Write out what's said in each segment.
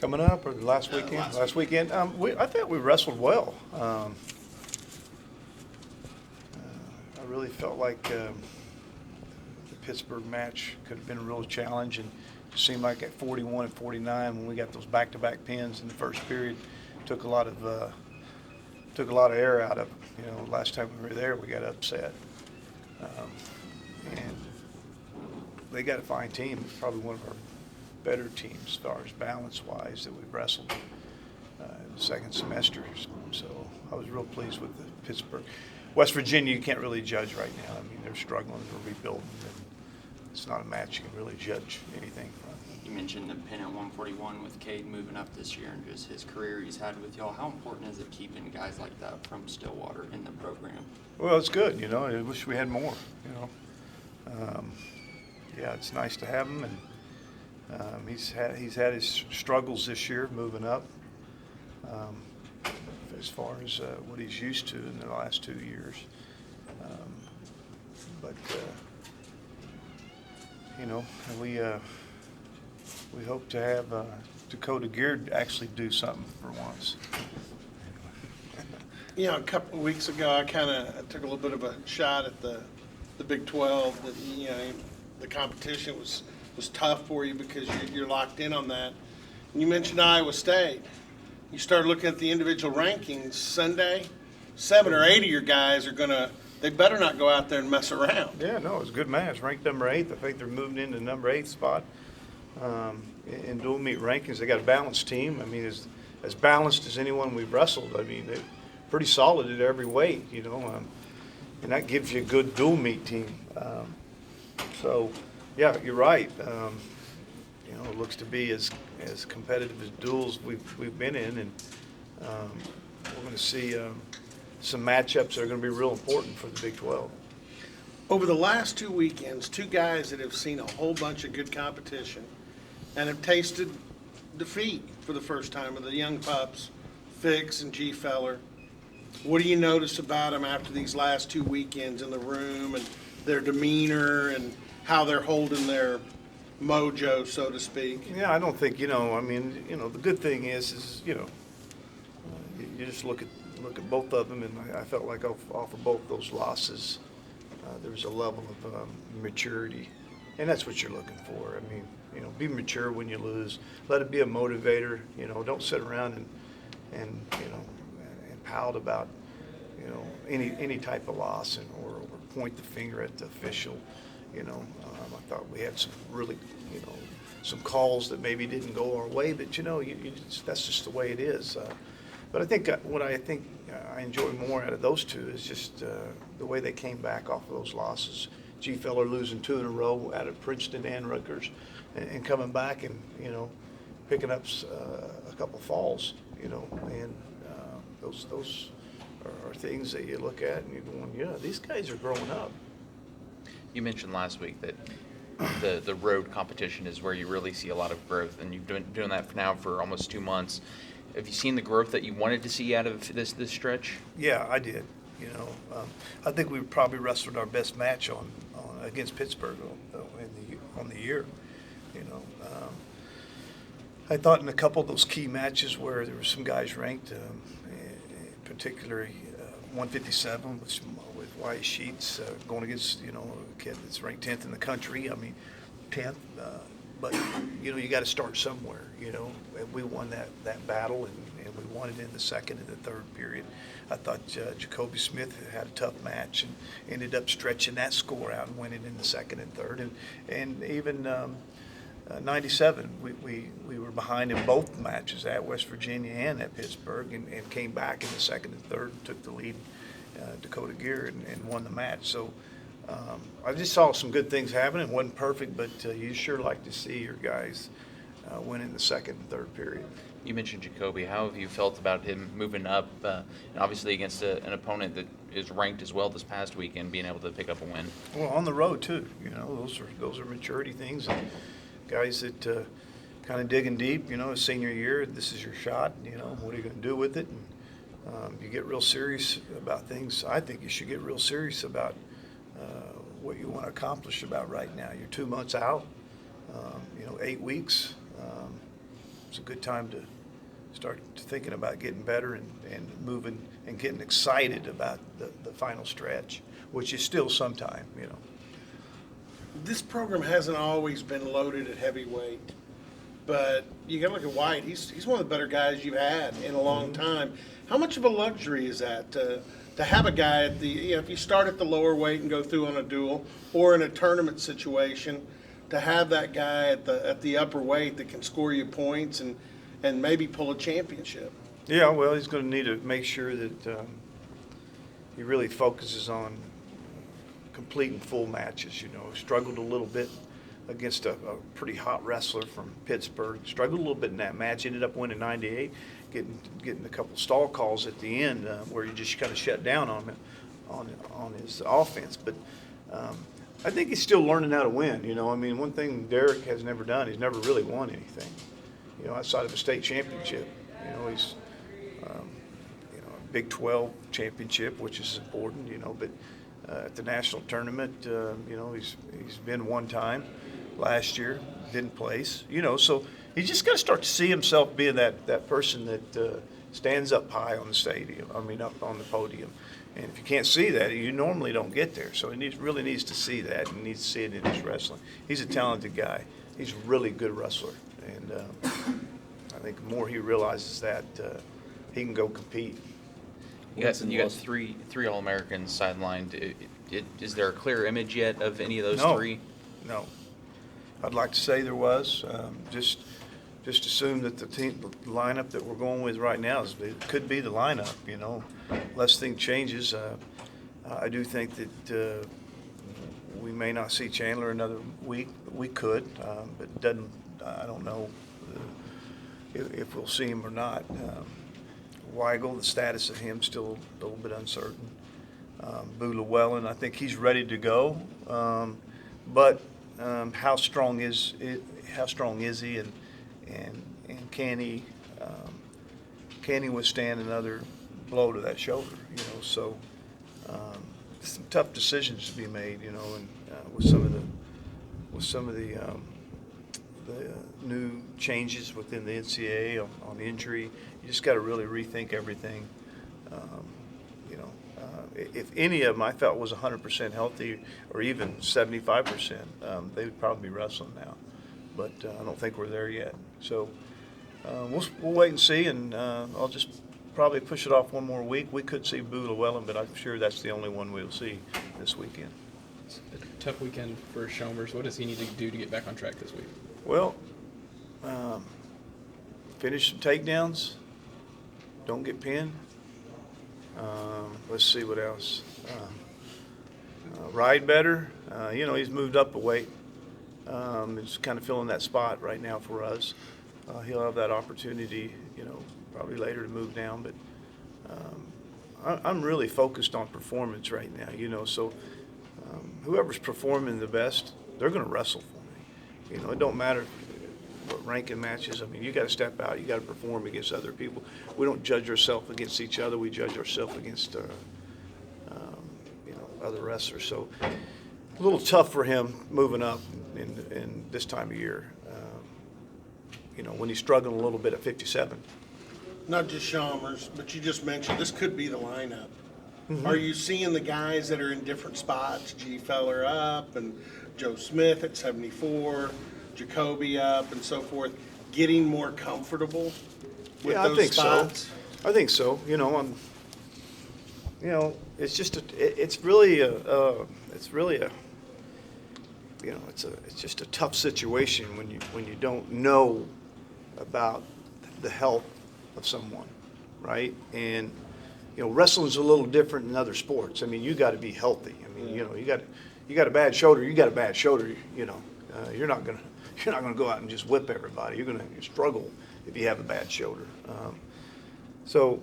Coming up, or the last weekend? last weekend. I thought we wrestled well. I really felt like the Pittsburgh match could have been a real challenge, and it seemed like at 41 and 49, when we got those back-to-back pins in the first period, took a lot of air out of it. You know, last time we were there, we got upset, and they got a fine team. It's probably one of our better teams as far as balance-wise that we've wrestled in the second semester. So I was real pleased with the Pittsburgh. West Virginia, you can't really judge right now. I mean, they're struggling, they're rebuilding, and it's not a match you can really judge anything from. You mentioned the pin at 141 with Cade moving up this year and just his career he's had with y'all. How important is it keeping guys like that from Stillwater in the program? Well, it's good, you know. I wish we had more, you know. Yeah, it's nice to have him, and he's had his struggles this year moving up as far as what he's used to in the last 2 years. But you know, we hope to have Dakota Geared actually do something for once. You know, a couple of weeks ago, I kind of took a little bit of a shot at the Big 12. That, you know, the competition was tough for you because you're locked in on that. And you mentioned Iowa State. You start looking at the individual rankings Sunday. 7 or 8 of your guys they better not go out there and mess around. Yeah, no, it was a good match. Ranked number 8. I think they're moving into the number 8 spot in dual meet rankings. They got a balanced team. I mean, as balanced as anyone we've wrestled. I mean, they're pretty solid at every weight, you know, and that gives you a good dual meet team. So, yeah, you're right. You know, it looks to be as competitive as duels we've been in, and we're going to see some matchups that are going to be real important for the Big 12. Over the last 2 weekends, 2 guys that have seen a whole bunch of good competition and have tasted defeat for the first time are the young pups, Fix and G. Feller. What do you notice about them after these last 2 weekends in the room and their demeanor and how they're holding their mojo, so to speak? Yeah, I don't think, you know, I mean, you know, the good thing is you know, you just look at both of them, and I felt like off of both those losses, there was a level of maturity, and that's what you're looking for. I mean, you know, be mature when you lose. Let it be a motivator. You know, don't sit around and you know, and pout about, you know, any type of loss or point the finger at the official. You know, I thought we had some really, you know, some calls that maybe didn't go our way, but you know, that's just the way it is. But I think what I enjoy more out of those two is just the way they came back off of those losses. G. Feller losing 2 in a row out of Princeton and Rutgers, and coming back and, you know, picking up a couple falls, you know, and those are things that you look at and you're going, yeah, these guys are growing up. You mentioned last week that the road competition is where you really see a lot of growth, and you've been doing that now for almost 2 months. Have you seen the growth that you wanted to see out of this stretch? Yeah, I did. You know, I think we probably wrestled our best match on against Pittsburgh on the year. You know, I thought in a couple of those key matches where there were some guys ranked, particularly 157 with Wyatt Sheets going against, you know, a kid that's ranked 10th in the country. I mean, 10th. But, you know, you got to start somewhere, you know. And we won that battle, and we won it in the second and the third period. I thought Jacoby Smith had a tough match and ended up stretching that score out and winning in the second and third. And even 97, we were behind in both matches, at West Virginia and at Pittsburgh, and came back in the second and third and took the lead, Dakota Gear, and won the match. So I just saw some good things happening. It wasn't perfect, but you sure like to see your guys win in the second and third period. You mentioned Jacoby. How have you felt about him moving up, and obviously against an opponent that is ranked as well this past weekend, being able to pick up a win? Well, on the road too. You know, those are maturity things. And guys that kind of digging deep. You know, his senior year, this is your shot. You know, what are you going to do with it? And you get real serious about things. I think you should get real serious about what you want to accomplish about right now. You're 2 months out. You know, 8 weeks. it's a good time to start thinking about getting better and moving and getting excited about the final stretch, which is still some time, you know. This program hasn't always been loaded at heavyweight, but you got to look at White. He's one of the better guys you've had in a long time. How much of a luxury is that to have a guy at the, you know, if you start at the lower weight and go through on a duel or in a tournament situation, to have that guy at the upper weight that can score you points and maybe pull a championship? Yeah, well, he's going to need to make sure that he really focuses on completing full matches. You know, struggled a little bit against a pretty hot wrestler from Pittsburgh. Struggled a little bit in that match. Ended up winning 98, getting a couple stall calls at the end where you just kind of shut down on him, on his offense. But I think he's still learning how to win. You know, I mean, one thing Derek has never done, he's never really won anything. You know, outside of a state championship. You know, he's you know, a Big 12 championship, which is important. You know, but at the national tournament, you know, he's been one time last year, didn't place. You know, so he's just got to start to see himself being that person that stands up high on the stadium. I mean, up on the podium. And if you can't see that, you normally don't get there. So he really needs to see that, and needs to see it in his wrestling. He's a talented guy. He's a really good wrestler, and I think the more he realizes that, he can go compete. You got three All-Americans sidelined. Is there a clear image yet of any of those No. three? No, I'd like to say there was. Just assume that the lineup that we're going with right now could be the lineup. You know, unless things changes. I do think that we may not see Chandler another week. We could, but it doesn't. I don't know if we'll see him or not. Weigel, the status of him still a little bit uncertain. Boo Llewellyn, I think he's ready to go, but how strong is he, and can he withstand another blow to that shoulder? You know, so some tough decisions to be made. You know, and with some of the new changes within the NCAA on injury, you just got to really rethink everything. You know, if any of them I felt was 100% healthy or even 75%, they would probably be wrestling now. But I don't think we're there yet. So we'll wait and see, and I'll just probably push it off one more week. We could see Boo Llewellyn, but I'm sure that's the only one we'll see this weekend. It's a tough weekend for Chalmers. What does he need to do to get back on track this week? Well, finish some takedowns. Don't get pinned. Let's see what else. Ride better. You know, he's moved up a weight. He's kind of filling that spot right now for us. He'll have that opportunity, you know, probably later to move down. But I'm really focused on performance right now, you know. So whoever's performing the best, they're going to wrestle for me. You know, it don't matter what ranking matches. I mean, you got to step out. You got to perform against other people. We don't judge ourselves against each other. We judge ourselves against, you know, other wrestlers. So a little tough for him moving up in this time of year. You know, when he's struggling a little bit at 57. Not just Chalmers, but you just mentioned this could be the lineup. Mm-hmm. Are you seeing the guys that are in different spots, G. Feller up and Joe Smith at 74, Jacoby up and so forth, getting more comfortable with those I think spots? so. I think so. You know, you know, it's just it's really a you know, it's just a tough situation when you don't know about the health of someone, right? And you know, wrestling's a little different than other sports. I mean, you got to be healthy. I mean, you know, you got a bad shoulder. You got a bad shoulder. You know, you're not gonna go out and just whip everybody. You're gonna struggle if you have a bad shoulder. So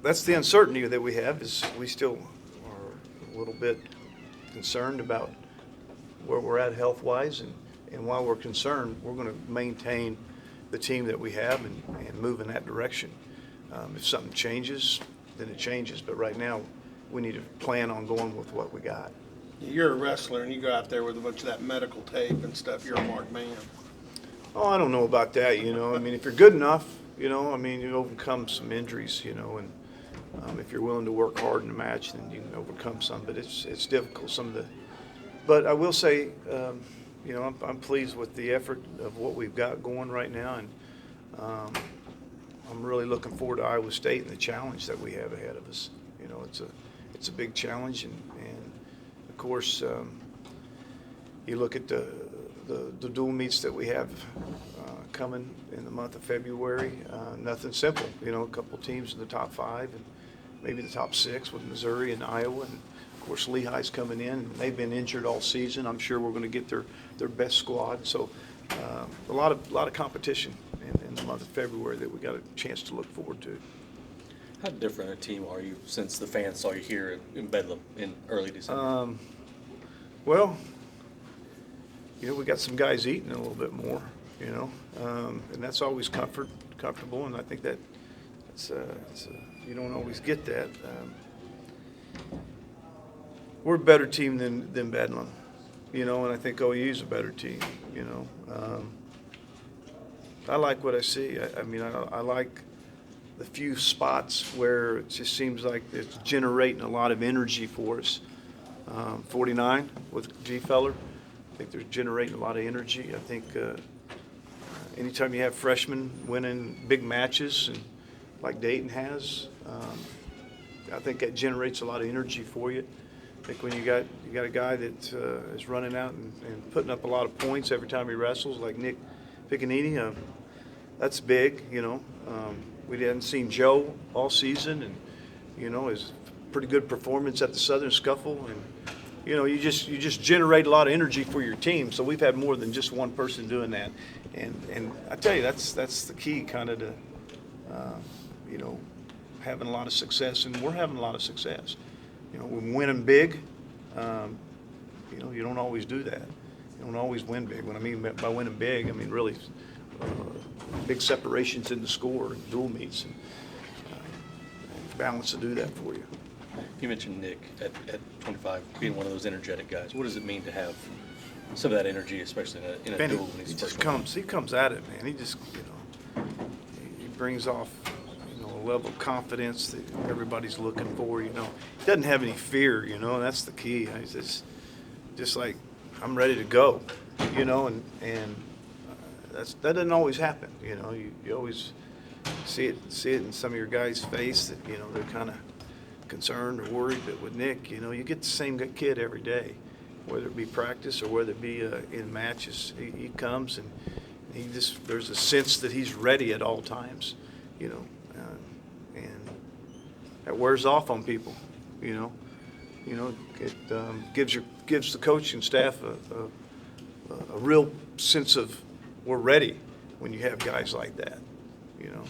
that's the uncertainty that we have. Is we still are a little bit concerned about where we're at health-wise, and while we're concerned, we're going to maintain the team that we have and move in that direction. If something changes, then it changes. But right now, we need to plan on going with what we got. You're a wrestler and you go out there with a bunch of that medical tape and stuff. You're a marked man. Oh, I don't know about that, you know. I mean, if you're good enough, you know, I mean, you overcome some injuries, you know, and if you're willing to work hard in a match, then you can overcome some. But it's difficult. But I will say, you know, I'm pleased with the effort of what we've got going right now, and I'm really looking forward to Iowa State and the challenge that we have ahead of us. You know, it's a big challenge, and of course, you look at the dual meets that we have coming in the month of February. Nothing simple, you know. A couple teams in the top 5 and maybe the top 6 with Missouri and Iowa, and of course Lehigh's coming in. They've been injured all season. I'm sure we're going to get their best squad. So a lot of competition in the month of February that we got a chance to look forward to. How different a team are you since the fans saw you here in Bedlam in early December? Well, you know, we got some guys eating a little bit more, you know, and that's always comfortable, and I think you don't always get that. We're a better team than Bedlam, you know, and I think OU's a better team, you know. I like what I see. I mean, I like the few spots where it just seems like it's generating a lot of energy for us. 49 with G. Feller. I think they're generating a lot of energy. I think anytime you have freshmen winning big matches, and like Dayton has, I think that generates a lot of energy for you. I think when you got a guy that is running out and putting up a lot of points every time he wrestles, like Nick Piccinini, that's big, you know. We hadn't seen Joe all season, and you know, his pretty good performance at the Southern Scuffle, and you know, you just generate a lot of energy for your team. So we've had more than just one person doing that, and I tell you, that's the key, kind of to you know, having a lot of success, and we're having a lot of success. You know, we're winning big. You know, you don't always do that. You don't always win big. What I mean by winning big, I mean really big separations in the score, and dual meets, and balance to do that for you. You mentioned Nick at 25 being one of those energetic guys. What does it mean to have some of that energy, especially in a And duel when he he's just first comes at it, man. He just, you know, he brings off, you know, a level of confidence that everybody's looking for. You know, he doesn't have any fear. You know, and that's the key. He's just like, I'm ready to go. You know, and that doesn't always happen. You know, you always see it in some of your guys' face that, you know, they're kind of concerned or worried. But with Nick, you know, you get the same kid every day, whether it be practice or whether it be in matches. He comes, and there's a sense that he's ready at all times, you know, and that wears off on people, you know. You know, it gives the coaching staff a real sense of we're ready when you have guys like that, you know.